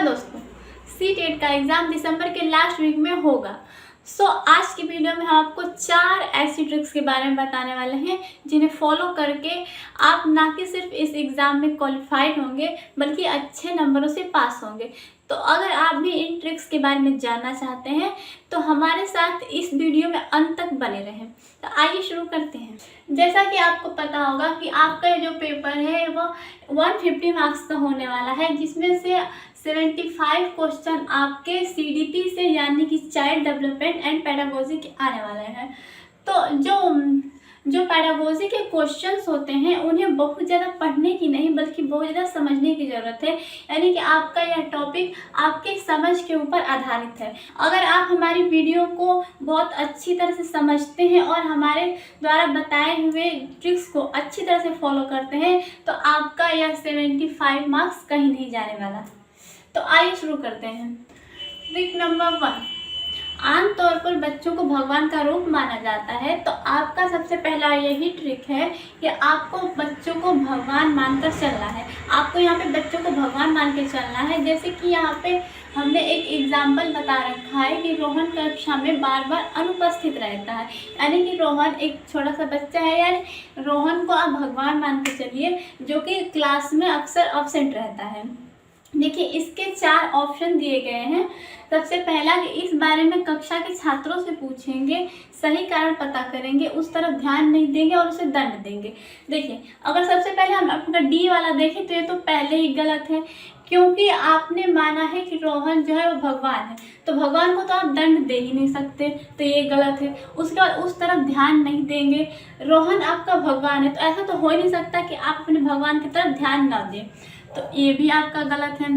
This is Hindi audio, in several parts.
नमस्कार दोस्तों, सी-टेट का एग्ज़ाम दिसंबर के लास्ट वीक में होगा। आज की वीडियो में हम आपको 4 ऐसी ट्रिक्स के बारे में बताने वाले हैं जिन्हें फॉलो करके आप ना कि सिर्फ इस एग्ज़ाम में क्वालिफाइड होंगे बल्कि अच्छे नंबरों से पास होंगे। तो अगर आप भी इन ट्रिक्स के बारे में जानना चाहते हैं तो हमारे साथ इस वीडियो में अंत तक बने रहें। तो आइए शुरू करते हैं। जैसा कि आपको पता होगा कि आपका जो पेपर है वो 150 मार्क्स का होने वाला है, जिसमें से 75 क्वेश्चन आपके CDP से यानी कि चाइल्ड डेवलपमेंट एंड पेडागोजी के आने वाले हैं। तो जो पेडागोजी के क्वेश्चंस होते हैं उन्हें बहुत ज़्यादा पढ़ने की नहीं बल्कि बहुत ज़्यादा समझने की ज़रूरत है, यानी कि आपका यह टॉपिक आपके समझ के ऊपर आधारित है। अगर आप हमारी वीडियो को बहुत अच्छी तरह से समझते हैं और हमारे द्वारा बताए हुए ट्रिक्स को अच्छी तरह से फॉलो करते हैं तो आपका यह 75 मार्क्स कहीं नहीं जाने वाला। तो आइए शुरू करते हैं। ट्रिक नंबर 1, आमतौर पर बच्चों को भगवान का रूप माना जाता है। तो आपका सबसे पहला यही ट्रिक है कि आपको बच्चों को भगवान मानकर चलना है। आपको यहाँ पे बच्चों को भगवान मान के चलना है। जैसे कि यहाँ पे हमने एक एग्जाम्पल बता रखा है कि रोहन कक्षा में बार बार अनुपस्थित रहता है, यानी कि रोहन एक छोटा सा बच्चा है, यानी रोहन को आप भगवान मान के चलिए जो कि क्लास में अक्सर एब्सेंट रहता है। देखिए, इसके 4 ऑप्शन दिए गए हैं। सबसे पहला कि इस बारे में कक्षा के छात्रों से पूछेंगे, सही कारण पता करेंगे, उस तरफ ध्यान नहीं देंगे और उसे दंड देंगे। देखिए, अगर सबसे पहले हम अपना डी वाला देखें तो ये तो पहले ही गलत है, क्योंकि आपने माना है कि रोहन जो है वो भगवान है, तो भगवान को तो आप दंड दे ही नहीं सकते, तो ये गलत है। उसके बाद उस तरफ ध्यान नहीं देंगे, रोहन आपका भगवान है तो ऐसा तो हो ही नहीं सकता कि आप अपने भगवान की तरफ ध्यान ना दें, तो ये भी आपका गलत है।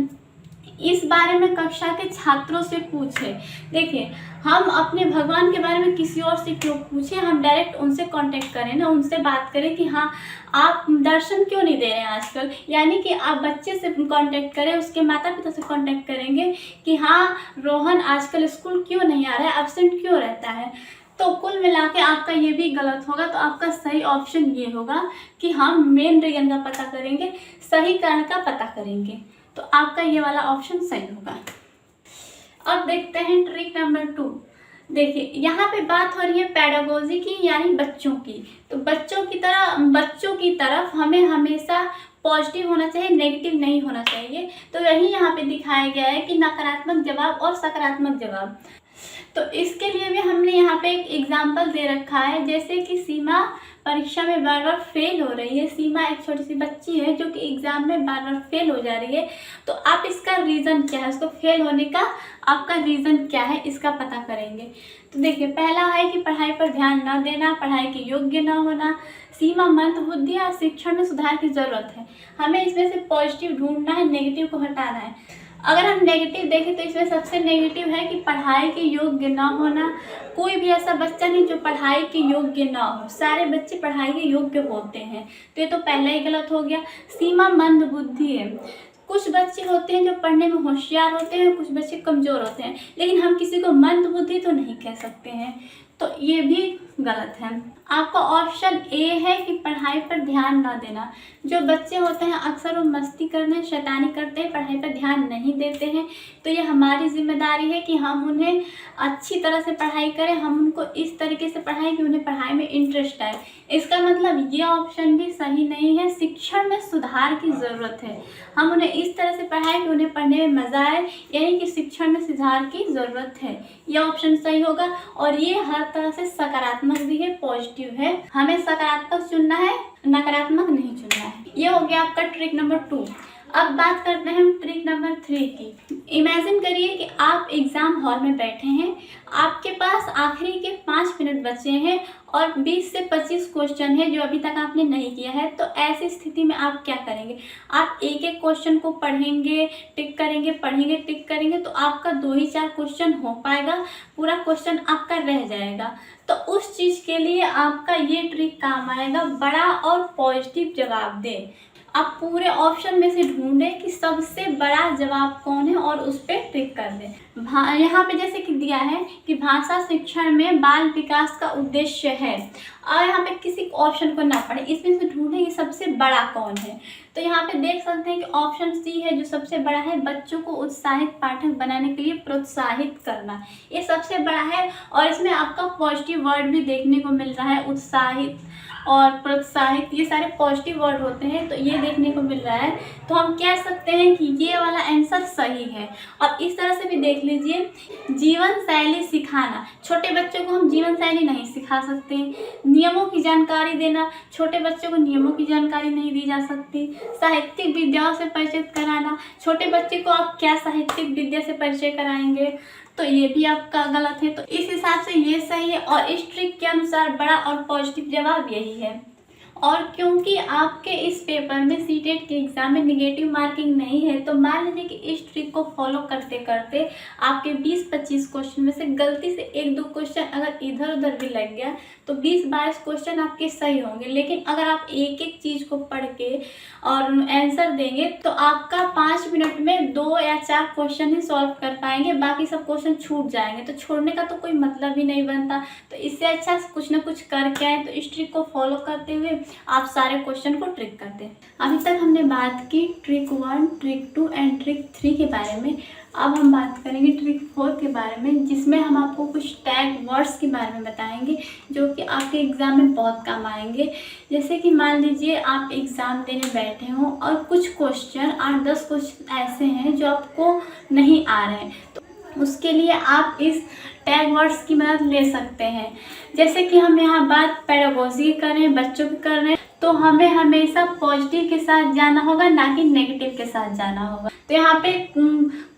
इस बारे में कक्षा के छात्रों से पूछें। देखिए, हम अपने भगवान के बारे में किसी और से क्यों पूछें, हम डायरेक्ट उनसे कांटेक्ट करें ना, उनसे बात करें कि हाँ आप दर्शन क्यों नहीं दे रहे हैं आजकल, यानी कि आप बच्चे से कांटेक्ट करें, उसके माता पिता से कांटेक्ट करेंगे कि हाँ रोहन आजकल स्कूल क्यों नहीं आ रहा है, एब्सेंट क्यों रहता है। तो कुल मिला के आपका ये भी गलत होगा। तो आपका सही ऑप्शन ये होगा कि हम मेन रीजन का पता करेंगे, सही कारण का पता करेंगे। तो आपका ये वाला ऑप्शन सही होगा। अब देखते हैं ट्रिक नंबर 2। देखिए, यहाँ पे बात हो रही है पेडागोजी की, यानी बच्चों की। तो बच्चों की तरफ हमें हमेशा पॉजिटिव होना चाहिए, नेगेटिव नहीं होना चाहिए। तो यही यहाँ पे दिखाया गया है कि नकारात्मक जवाब और सकारात्मक जवाब। तो इसके लिए भी हमने यहाँ पे एक एग्जाम्पल दे रखा है, जैसे कि सीमा परीक्षा में बार बार फेल हो रही है। सीमा एक छोटी सी बच्ची है जो कि एग्ज़ाम में बार बार फेल हो जा रही है। तो आप इसका रीज़न क्या है, उसको फेल होने का आपका रीज़न क्या है, इसका पता करेंगे। तो देखिए, पहला है कि पढ़ाई पर ध्यान न देना, पढ़ाई के योग्य न होना, सीमा मंदबुद्धि या शिक्षण में सुधार की ज़रूरत है। हमें इसमें से पॉजिटिव ढूंढना है, नेगेटिव को हटाना है। अगर हम नेगेटिव देखें तो इसमें सबसे नेगेटिव है कि पढ़ाई के योग्य ना होना। कोई भी ऐसा बच्चा नहीं जो पढ़ाई के योग्य ना हो, सारे बच्चे पढ़ाई के योग्य होते हैं, तो ये तो पहला ही गलत हो गया। सीमा मंदबुद्धि है, कुछ बच्चे होते हैं जो पढ़ने में होशियार होते हैं, कुछ बच्चे कमज़ोर होते हैं, लेकिन हम किसी को मंदबुद्धि तो नहीं कह सकते हैं, तो ये भी गलत है। आपका ऑप्शन ए है कि पढ़ाई पर ध्यान ना देना। जो बच्चे होते हैं अक्सर वो मस्ती करते हैं, शैतानी करते हैं, पढ़ाई पर ध्यान नहीं देते हैं, तो ये हमारी जिम्मेदारी है कि हम उन्हें अच्छी तरह से पढ़ाई करें, हम उनको इस तरीके से पढ़ाएं कि उन्हें पढ़ाई में इंटरेस्ट आए। इसका मतलब ये ऑप्शन भी सही नहीं है। शिक्षण में सुधार की ज़रूरत है, हम उन्हें इस तरह से पढ़ाएं कि उन्हें पढ़ने में मज़ा आए, यानी कि शिक्षण में सुधार की ज़रूरत है। यह ऑप्शन सही होगा और ये हर तरह से सकारात्मक भी है, पॉजिटिव है। हमें सकारात्मक चुनना है, नकारात्मक नहीं चुनना है। ये हो गया आपका ट्रिक नंबर 2। अब बात करते हैं हम ट्रिक नंबर 3 की। इमेजिन करिए कि आप एग्ज़ाम हॉल में बैठे हैं, आपके पास आखिरी के 5 मिनट बचे हैं और 20 से 25 क्वेश्चन है जो अभी तक आपने नहीं किया है। तो ऐसी स्थिति में आप क्या करेंगे? आप एक एक क्वेश्चन को पढ़ेंगे, टिक करेंगे, पढ़ेंगे, टिक करेंगे, तो आपका 2 ही 4 क्वेश्चन हो पाएगा, पूरा क्वेश्चन आपका रह जाएगा। तो उस चीज़ के लिए आपका ये ट्रिक काम आएगा, बड़ा और पॉजिटिव जवाब दें। आप पूरे ऑप्शन में से ढूंढें कि सबसे बड़ा जवाब कौन है और उस पर टिक कर दें। यहाँ पे जैसे कि दिया है कि भाषा शिक्षण में बाल विकास का उद्देश्य है, और यहाँ पे किसी ऑप्शन को ना पढ़े, इसमें से ढूंढें कि सबसे बड़ा कौन है। तो यहाँ पे देख सकते हैं कि ऑप्शन सी है जो सबसे बड़ा है, बच्चों को उत्साहित पाठक बनाने के लिए प्रोत्साहित करना, ये सबसे बड़ा है। और इसमें आपका पॉजिटिव वर्ड भी देखने को मिल रहा है, उत्साहित और प्रोत्साहित, ये सारे पॉजिटिव वर्ड होते हैं, तो ये देखने को मिल रहा है। तो हम कह सकते हैं कि ये वाला आंसर सही है। और इस तरह से भी देख लीजिए, जीवन शैली सिखाना, छोटे बच्चों को हम जीवन शैली नहीं सिखा सकते। नियमों की जानकारी देना, छोटे बच्चों को नियमों की जानकारी नहीं दी जा सकती। साहित्यिक विद्याओं से परिचित कराना, छोटे बच्चे को आप क्या साहित्यिक विद्या से परिचय कराएंगे, तो ये भी आपका गलत है। तो इस हिसाब से ये सही है और इस ट्रिक के अनुसार बड़ा और पॉजिटिव जवाब यही है। और क्योंकि आपके इस पेपर में सीटेट के एग्ज़ाम में निगेटिव मार्किंग नहीं है, तो मान लीजिए कि इस ट्रिक को फॉलो करते करते आपके 20-25 क्वेश्चन में से गलती से 1-2 क्वेश्चन अगर इधर उधर भी लग गया तो 20-22 क्वेश्चन आपके सही होंगे। लेकिन अगर आप एक एक चीज़ को पढ़ के और आंसर देंगे तो आपका 5 मिनट में 2 या 4 क्वेश्चन ही सॉल्व कर पाएंगे, बाकी सब क्वेश्चन छूट जाएंगे। तो छोड़ने का तो कोई मतलब ही नहीं बनता। तो इससे अच्छा कुछ ना कुछ करके आए। तो इस ट्रिक को फॉलो करते हुए आप सारे क्वेश्चन को ट्रिक करते हैं। अभी तक हमने बात की ट्रिक 1, ट्रिक 2 एंड ट्रिक 3 के बारे में। अब हम बात करेंगे ट्रिक 4 के बारे में, जिसमें हम आपको कुछ टैग वर्ड्स के बारे में बताएंगे जो कि आपके एग्ज़ाम में बहुत काम आएंगे। जैसे कि मान लीजिए आप एग्ज़ाम देने बैठे हों और कुछ क्वेश्चन 8-10 क्वेश्चन ऐसे हैं जो आपको नहीं आ रहे हैं, तो उसके लिए आप इस टैग वर्ड्स की मदद ले सकते हैं। जैसे कि हम यहाँ बात पेडागोजी कर रहे हैं, बच्चों की कर रहे हैं, तो हमें हमेशा पॉजिटिव के साथ जाना होगा, ना कि नेगेटिव के साथ जाना होगा। तो यहाँ पे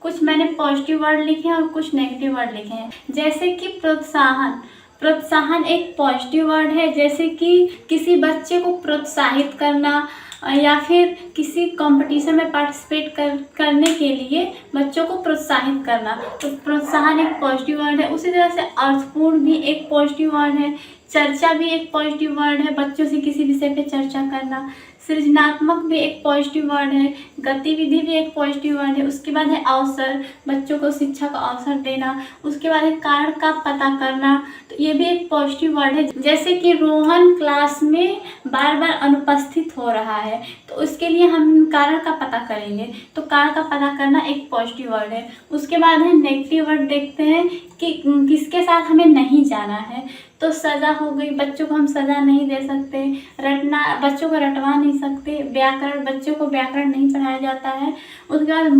कुछ मैंने पॉजिटिव वर्ड लिखे हैं और कुछ नेगेटिव वर्ड लिखे हैं। जैसे कि प्रोत्साहन, प्रोत्साहन एक पॉजिटिव वर्ड है। जैसे कि किसी बच्चे को प्रोत्साहित करना या फिर किसी कंपटीशन में पार्टिसिपेट करने के लिए बच्चों को प्रोत्साहित करना, तो प्रोत्साहन एक पॉजिटिव वर्ड है। उसी तरह से अर्थपूर्ण भी एक पॉजिटिव वर्ड है। चर्चा भी एक पॉजिटिव वर्ड है, बच्चों से किसी विषय पे चर्चा करना। सृजनात्मक भी एक पॉजिटिव वर्ड है। गतिविधि भी एक पॉजिटिव वर्ड है। उसके बाद है अवसर, बच्चों को शिक्षा का अवसर देना। उसके बाद है कारण का पता करना, तो ये भी एक पॉजिटिव वर्ड है। जैसे कि रोहन क्लास में बार बार अनुपस्थित हो रहा है, तो उसके लिए हम कारण का पता करेंगे, तो कारण का पता करना एक पॉजिटिव वर्ड है। उसके बाद है नेगेटिव वर्ड, देखते हैं कि किसके साथ हमें नहीं जाना है, तो सज़ा हो गई, बच्चों को हम सज़ा नहीं दे सकते। रटना, बच्चों को रटवा नहीं सकते। व्याकरण, बच्चों को व्याकरण नहीं पढ़ाया जाता है। उसके बाद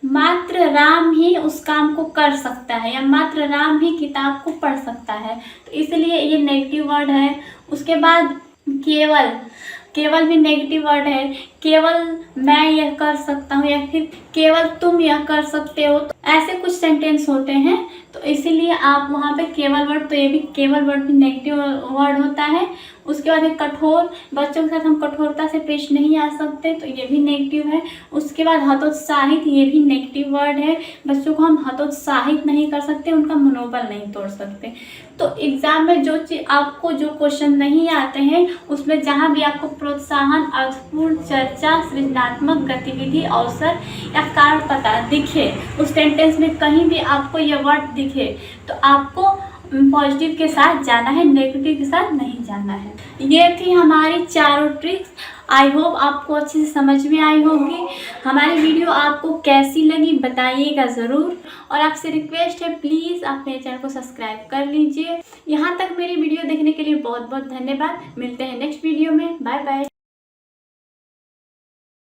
मात्र राम ही उस काम को कर सकता है, या मात्र राम ही किताब को पढ़ सकता है, तो इसलिए ये नेगेटिव वर्ड है। उसके बाद केवल भी नेगेटिव वर्ड है। केवल मैं यह कर सकता हूँ, या फिर केवल तुम यह कर सकते हो, तो ऐसे कुछ सेंटेंस होते हैं, तो इसीलिए आप वहाँ पे केवल वर्ड, तो ये भी केवल वर्ड भी नेगेटिव वर्ड होता है। उसके बाद है कठोर, बच्चों के साथ हम कठोरता से पेश नहीं आ सकते, तो ये भी नेगेटिव है। उसके बाद हतोत्साहित, ये भी नेगेटिव वर्ड है। बच्चों को हम हतोत्साहित नहीं कर सकते, उनका मनोबल नहीं तोड़ सकते। तो एग्ज़ाम में जो चीज़ आपको, जो क्वेश्चन नहीं आते हैं, उसमें जहाँ भी आपको प्रोत्साहन, अर्थपूर्ण, चर्चा, सृजनात्मक गतिविधि, अवसर या कारण पता दिखे, उस सेंटेंस में कहीं भी आपको यह वर्ड दिखे, तो आपको पॉजिटिव के साथ जाना है, नेगेटिव के साथ नहीं जाना है। ये थी हमारी चारों ट्रिक्स। आई होप आपको अच्छे से समझ में आई होगी। हमारी वीडियो आपको कैसी लगी बताइएगा ज़रूर, और आपसे रिक्वेस्ट है प्लीज़ आप मेरे चैनल को सब्सक्राइब कर लीजिए। यहाँ तक मेरी वीडियो देखने के लिए बहुत बहुत धन्यवाद। मिलते हैं नेक्स्ट वीडियो में। Bye bye.